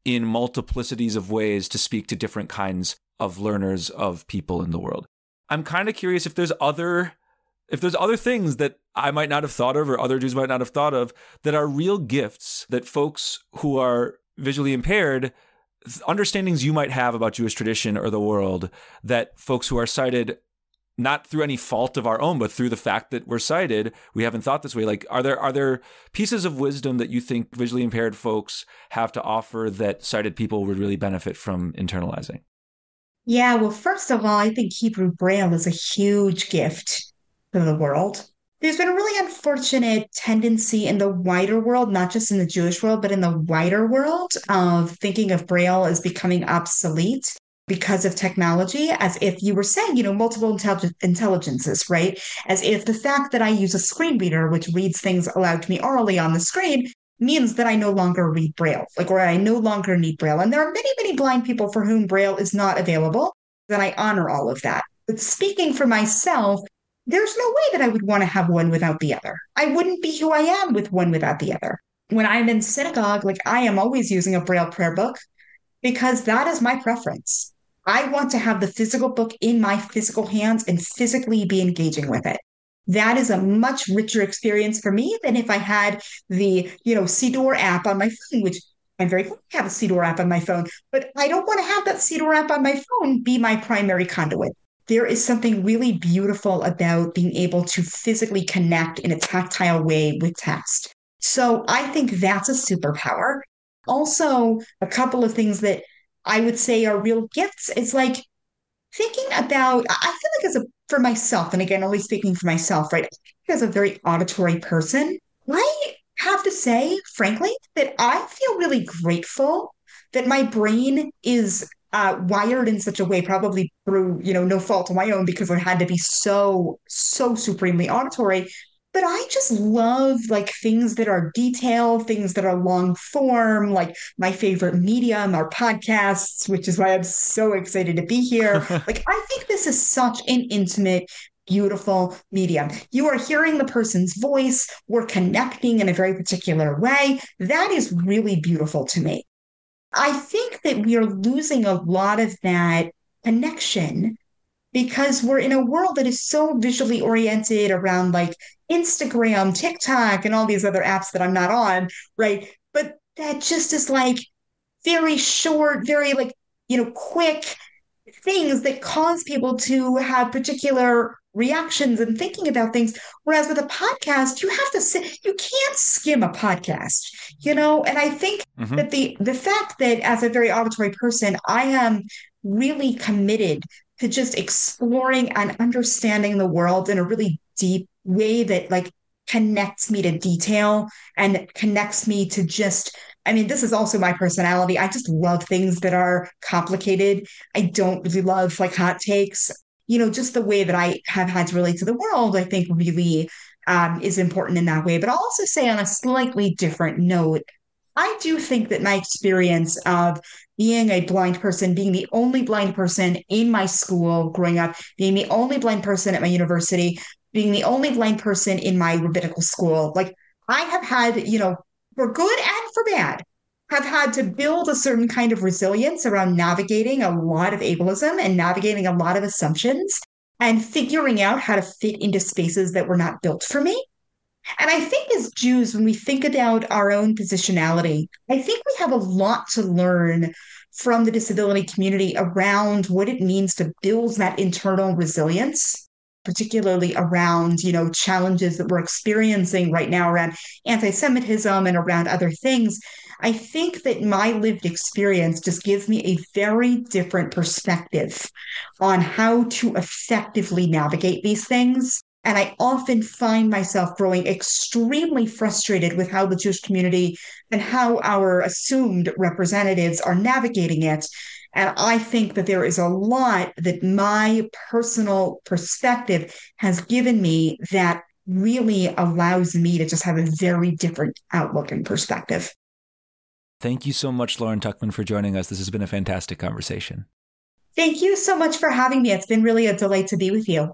in multiplicities of ways to speak to different kinds of learners, of people in the world. I'm kind of curious if there's other things that I might not have thought of, or other Jews might not have thought of, that are real gifts that folks who are visually impaired, understandings you might have about Jewish tradition or the world, that folks who are sighted, not through any fault of our own, but through the fact that we're sighted, we haven't thought this way. Like, are there pieces of wisdom that you think visually impaired folks have to offer that sighted people would really benefit from internalizing? Yeah, well, first of all, I think Hebrew Braille is a huge gift to the world. There's been a really unfortunate tendency in the wider world, not just in the Jewish world, but in the wider world, of thinking of Braille as becoming obsolete because of technology, as if you were saying, multiple intelligences, right? As if the fact that I use a screen reader, which reads things aloud to me orally on the screen, means that I no longer read Braille, or I no longer need Braille. And there are many, many blind people for whom Braille is not available, and I honor all of that. But speaking for myself, there's no way that I would want to have one without the other. I wouldn't be who I am with one without the other. When I'm in synagogue, I am always using a Braille prayer book because that is my preference. I want to have the physical book in my physical hands and physically be engaging with it. That is a much richer experience for me than if I had the, Sidor app on my phone, which I'm very glad to have a Sidor app on my phone, but I don't want to have that Sidor app on my phone be my primary conduit. There is something really beautiful about being able to physically connect in a tactile way with text. So I think that's a superpower. Also, a couple of things that I would say are real gifts is thinking about, I feel like for myself, and again, only speaking for myself, right? As a very auditory person, I have to say, frankly, that I feel really grateful that my brain is wired in such a way, probably through, no fault of my own, because I had to be so, so supremely auditory. But I just love things that are detailed, things that are long form, like my favorite medium are podcasts, which is why I'm so excited to be here. I think this is such an intimate, beautiful medium. You are hearing the person's voice. We're connecting in a very particular way. That is really beautiful to me. I think that we are losing a lot of that connection because we're in a world that is so visually oriented around Instagram, TikTok, and all these other apps that I'm not on, right? But that just is very short, very quick things that cause people to have particular reactions and thinking about things. Whereas with a podcast, you can't skim a podcast, and I think that the fact that as a very auditory person, I am really committed to just exploring and understanding the world in a really deep way that connects me to detail and connects me to this is also my personality. I just love things that are complicated. I don't really love hot takes. Just the way that I have had to relate to the world, I think really is important in that way. But I'll also say on a slightly different note, I do think that my experience of being a blind person, being the only blind person in my school growing up, being the only blind person at my university, being the only blind person in my rabbinical school, I have had, for good and for bad, have had to build a certain kind of resilience around navigating a lot of ableism and navigating a lot of assumptions and figuring out how to fit into spaces that were not built for me. And I think as Jews, when we think about our own positionality, I think we have a lot to learn from the disability community around what it means to build that internal resilience, particularly around, challenges that we're experiencing right now around anti-Semitism and around other things. I think that my lived experience just gives me a very different perspective on how to effectively navigate these things. And I often find myself growing extremely frustrated with how the Jewish community and how our assumed representatives are navigating it. And I think that there is a lot that my personal perspective has given me that really allows me to just have a very different outlook and perspective. Thank you so much, Lauren Tuchman, for joining us. This has been a fantastic conversation. Thank you so much for having me. It's been really a delight to be with you.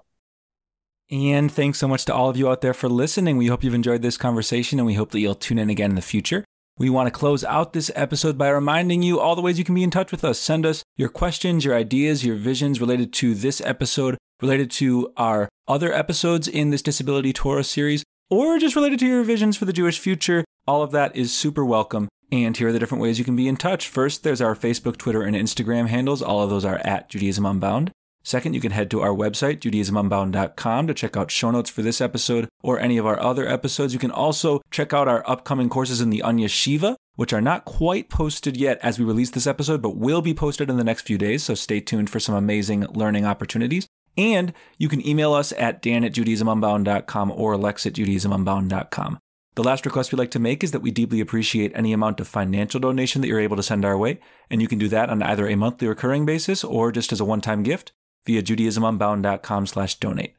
And thanks so much to all of you out there for listening. We hope you've enjoyed this conversation, and we hope that you'll tune in again in the future. We want to close out this episode by reminding you all the ways you can be in touch with us. Send us your questions, your ideas, your visions related to this episode, related to our other episodes in this Disability Torah series, or just related to your visions for the Jewish future. All of that is super welcome. And here are the different ways you can be in touch. First, there's our Facebook, Twitter, and Instagram handles. All of those are at Judaism Unbound. Second, you can head to our website, judaismunbound.com, to check out show notes for this episode or any of our other episodes. You can also check out our upcoming courses in the Anya Shiva, which are not quite posted yet as we release this episode, but will be posted in the next few days, so stay tuned for some amazing learning opportunities. And you can email us at dan@judaismunbound.com or lex@judaismunbound.com. The last request we'd like to make is that we deeply appreciate any amount of financial donation that you're able to send our way, and you can do that on either a monthly recurring basis or just as a one-time gift via judaismunbound.com/donate.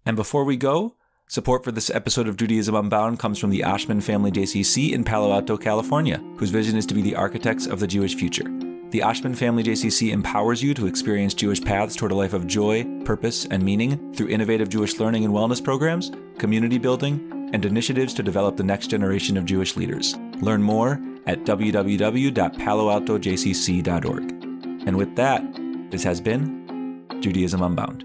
And before we go, support for this episode of Judaism Unbound comes from the Oshman Family JCC in Palo Alto, California, whose vision is to be the architects of the Jewish future. The Oshman Family JCC empowers you to experience Jewish paths toward a life of joy, purpose, and meaning through innovative Jewish learning and wellness programs, community building, and initiatives to develop the next generation of Jewish leaders. Learn more at www.paloaltojcc.org. And with that, this has been Judaism Unbound.